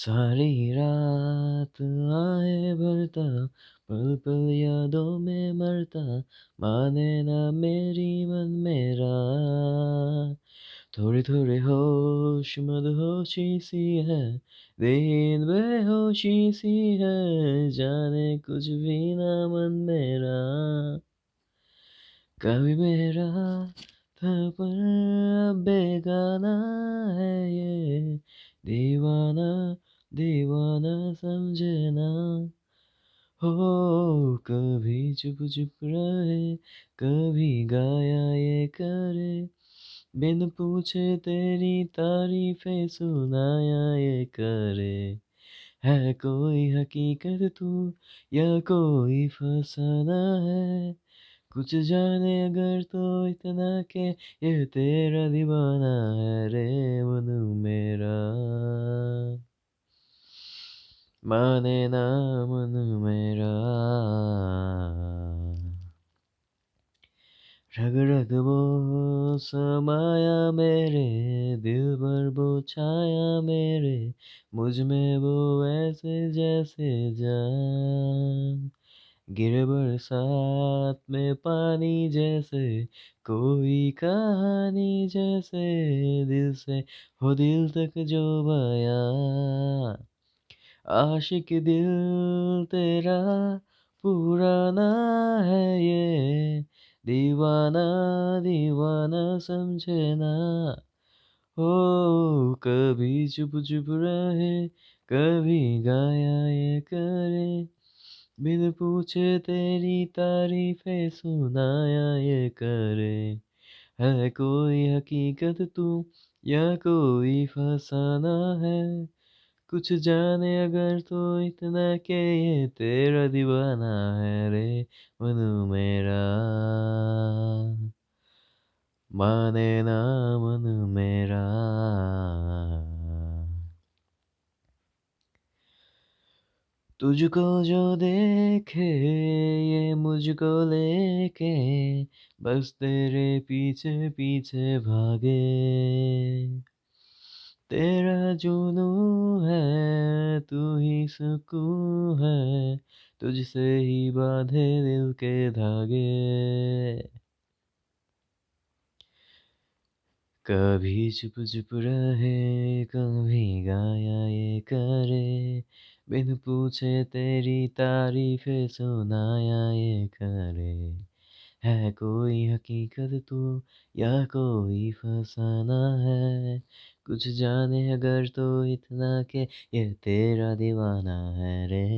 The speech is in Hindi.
सारी रात आए भरता, पल पल यादों में मरता, माने ना मेरी मन मेरा। थोड़ी थोड़ी होश मदहोशी सी है, दिन बेहोशी सी है, जाने कुछ भी ना मन मेरा। कभी मेरा था पर अब बेगाना है ये, दीवाना दीवाना समझे ना। हो कभी चुप चुप रहे, कभी गाया ये करे, बिन पूछे तेरी तारीफें सुनाया ये करे। है कोई हकीकत तू या कोई फसाना है, कुछ जाने अगर तो इतना के ये तेरा दीवाना है रे मनु मेरा। माने ना मनु मेरा। रग रग वो समाया मेरे, दिल भर वो छाया मेरे, मुझ में वो ऐसे जैसे जान गिरे बरसात में पानी जैसे, कोई कहानी जैसे, दिल से हो दिल तक जो बयां, आशिक दिल तेरा पुराना है ये, दीवाना दीवाना समझे ना। हो कभी चुप चुप रहे, कभी गाया ये करे, बिन पूछे तेरी तारीफें सुनाया ये करे। है कोई हकीकत तू या कोई फसाना है, कुछ जाने अगर तो इतना के ये तेरा दीवाना है रे मनु मेरा। माने ना मनु मेरा। तुझको जो देखे ये मुझको लेके, बस तेरे पीछे पीछे भागे। तेरा जुनू है तू ही सुकून है, तुझसे ही बांधे दिल के धागे। कभी चुप चुप रहे, कभी गाया ये करे, बिन पूछे तेरी तारीफें सुनाया ये करे। है कोई हकीकत तू या कोई फसाना है, कुछ जाने अगर तो इतना के ये तेरा दीवाना है रे